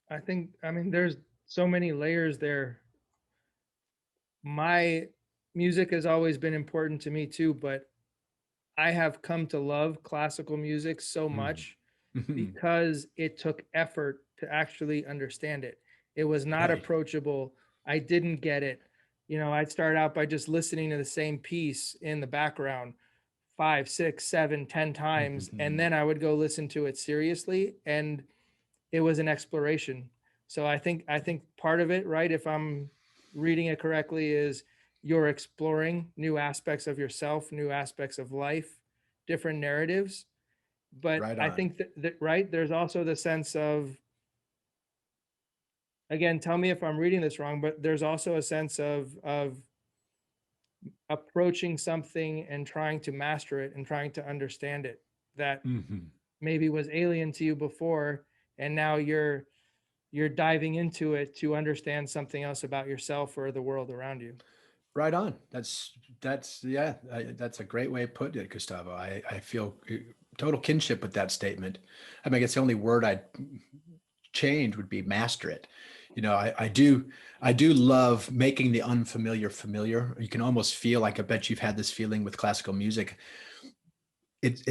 I mean, there's so many layers there. My music has always been important to me too, but I have come to love classical music so Mhm. much Mhm. because it took effort to actually understand it. It was not Right. approachable. I didn't get it. You know, I'd start out by just listening to the same piece in the background five, six, seven, 10 times, and Mhm. then I would go listen to it seriously, and it was an exploration. So I think part of it, right, if I'm reading it correctly, is you're exploring new aspects of yourself, new aspects of life, different narratives. But Right I on. think that right, there's also the sense of, again, tell me if I'm reading this wrong, but there's also a sense of approaching something and trying to master it and trying to understand it that Mhm. maybe was alien to you before, and now you're diving into it to understand something else about yourself or the world around you. Right on. That's yeah. That's a great way of putting it, Gustavo. I feel total kinship with that statement. I mean, I guess the only word I'd change would be master it. You know, I do love making the unfamiliar familiar. You can almost feel like, I bet you've had this feeling with classical music. It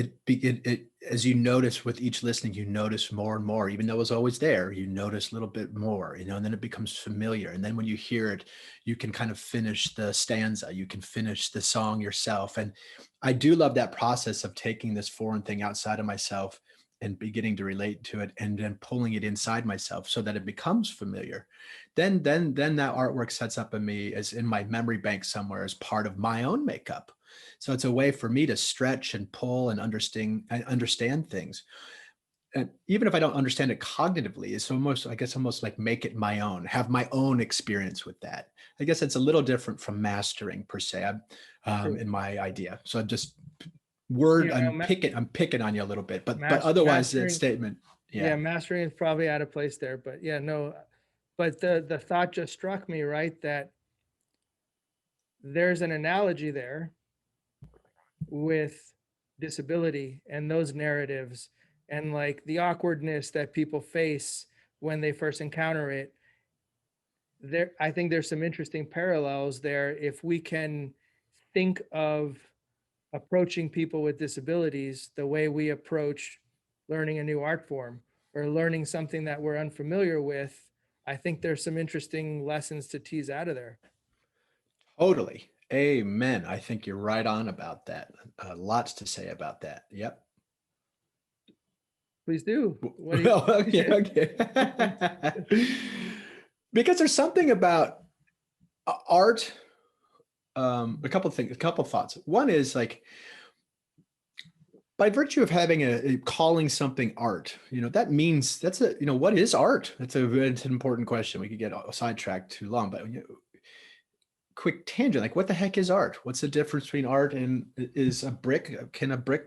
as you notice with each listening, you notice more and more. Even though it was always there, you notice a little bit more, and then it becomes familiar. And then when you hear it, you can kind of finish the stanza, you can finish the song yourself. And I do love that process of taking this foreign thing outside of myself and beginning to relate to it, and then pulling it inside myself so that it becomes familiar. Then that artwork sets up in me as in my memory bank somewhere as part of my own makeup. So it's a way for me to stretch and pull and understand things. And even if I don't understand it cognitively, it's almost, I guess, almost like make it my own, have my own experience with that. I guess it's a little different from mastering per se, True. in my idea. So I'm just You word, know, I'm picking on you a little bit, but otherwise that mastering, statement, yeah, yeah. mastering is probably out of place there, but yeah, no, but the thought just struck me, right, that there's an analogy there with disability and those narratives and like the awkwardness that people face when they first encounter it. There, I think there's some interesting parallels there if we can think of approaching people with disabilities the way we approach learning a new art form or learning something that we're unfamiliar with. I think there's some interesting lessons to tease out of there. Totally. Amen. I think you're right on about that. Lots to say about that. Yep. Please do. What do Well, okay, you? okay. Because there's something about art. A couple of things, a couple of thoughts. One is like, by virtue of having calling something art, that means that's what is art? It's an important question. We could get sidetracked too long, but quick tangent, like what the heck is art? What's the difference between art and is a brick? Can a brick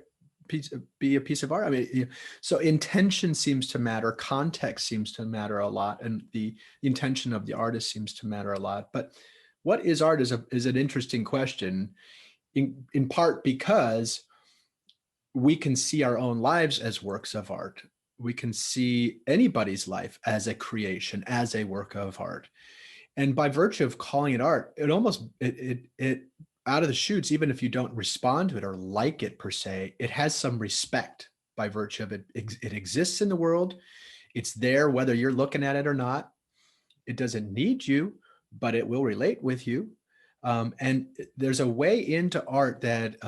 piece be a piece of art? I mean, so intention seems to matter, context seems to matter a lot, and the intention of the artist seems to matter a lot. But what is art is an interesting question, in part because we can see our own lives as works of art. We can see anybody's life as a creation, as a work of art. And by virtue of calling it art, it almost it out of the shoots, even if you don't respond to it or like it per se, it has some respect by virtue of it. It exists in the world. It's there whether you're looking at it or not. It doesn't need you, but it will relate with you. And there's a way into art that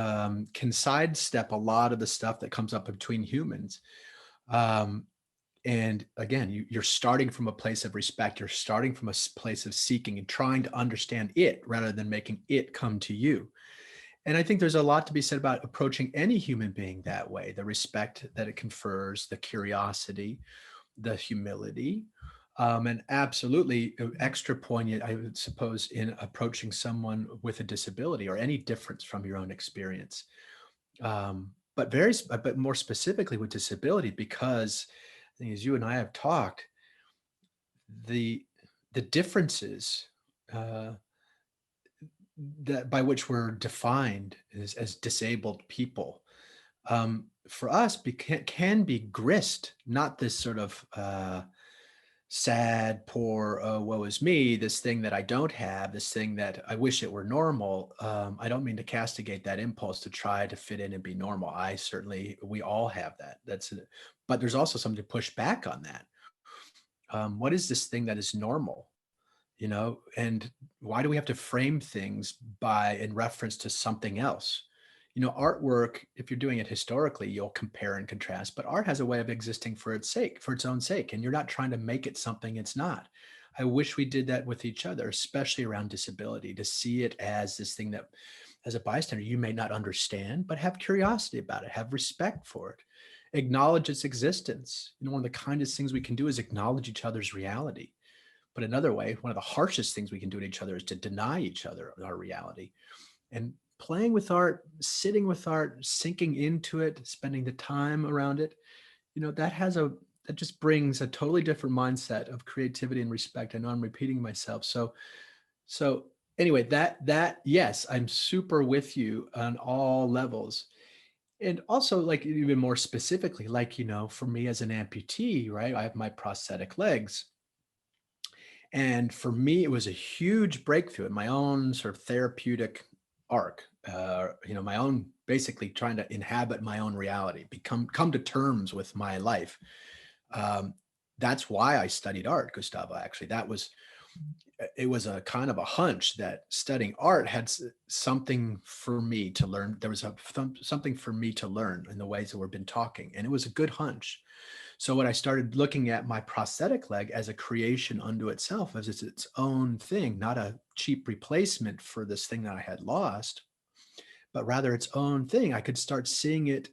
can sidestep a lot of the stuff that comes up between humans. Um, and again, you're starting from a place of respect. You're starting from a place of seeking and trying to understand it rather than making it come to you. And I think there's a lot to be said about approaching any human being that way, the respect that it confers, the curiosity, the humility, and absolutely extra poignant, I would suppose, in approaching someone with a disability or any difference from your own experience. But more specifically with disability, because I think as you and I have talked, the the differences uh, that by which we're defined as disabled people, for us can be grist, not this sort of sad, poor, oh, woe is me, this thing that I don't have, this thing that I wish it were normal. I don't mean to castigate that impulse to try to fit in and be normal. I certainly, we all have that. But there's also something to push back on that. What is this thing that is normal? And why do we have to frame things by in reference to something else? Artwork, if you're doing it historically, you'll compare and contrast, but art has a way of existing for its sake, for its own sake, and you're not trying to make it something it's not. I wish we did that with each other, especially around disability, to see it as this thing that, as a bystander, you may not understand, but have curiosity about it, have respect for it, acknowledge its existence. One of the kindest things we can do is acknowledge each other's reality. But another way, one of the harshest things we can do to each other is to deny each other our reality. And playing with art, sitting with art, sinking into it, spending the time around it, that just brings a totally different mindset of creativity and respect. I know I'm repeating myself. So anyway, that yes, I'm super with you on all levels. And also, like, even more specifically, like, for me as an amputee, right? I have my prosthetic legs. And for me, it was a huge breakthrough in my own sort of therapeutic arc, my own, basically trying to inhabit my own reality, come to terms with my life. That's why I studied art, Gustavo. Actually, it was a kind of a hunch that studying art had something for me to learn. There was something for me to learn in the ways that we've been talking, and it was a good hunch. So when I started looking at my prosthetic leg as a creation unto itself, as its own thing, not a cheap replacement for this thing that I had lost, but rather its own thing, I could start seeing it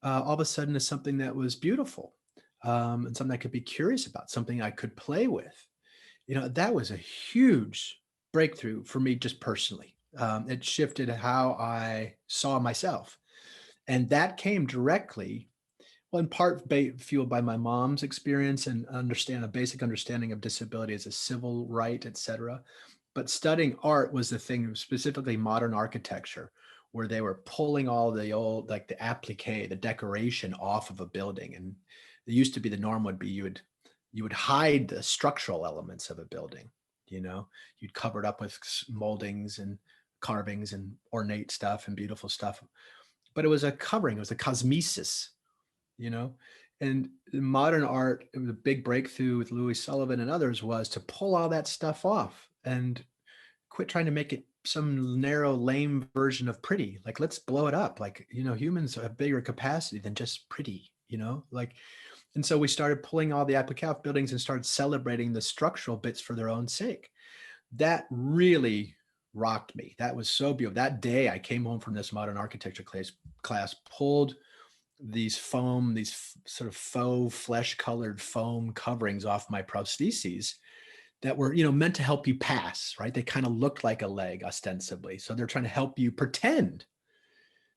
all of a sudden as something that was beautiful, and something I could be curious about, something I could play with. That was a huge breakthrough for me just personally. It shifted how I saw myself. And that came directly, well, in part fueled by my mom's experience and a basic understanding of disability as a civil right, et cetera. But studying art was the thing, specifically modern architecture, where they were pulling all the old, like the applique, the decoration off of a building. And it used to be the norm would be you would hide the structural elements of a building. You'd cover it up with moldings and carvings and ornate stuff and beautiful stuff. But it was a covering, it was a cosmesis, you know and modern art, it was a big breakthrough with Louis Sullivan and others, was to pull all that stuff off and quit trying to make it some narrow, lame version of pretty. Like, let's blow it up. Like, humans have bigger capacity than just pretty, like. And so we started pulling all the applique off buildings and started celebrating the structural bits for their own sake. That really rocked me. That was so beautiful. That day I came home from this modern architecture class, pulled these sort of faux flesh colored foam coverings off my prostheses that were, meant to help you pass, right? They kind of looked like a leg ostensibly. So they're trying to help you pretend.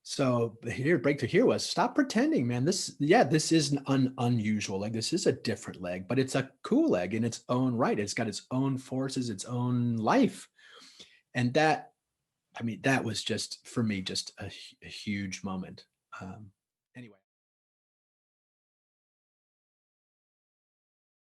So the breakthrough here was, stop pretending, man. This is an unusual leg. This is a different leg, but it's a cool leg in its own right. It's got its own forces, its own life. And that was just, for me, just a huge moment. Anyway.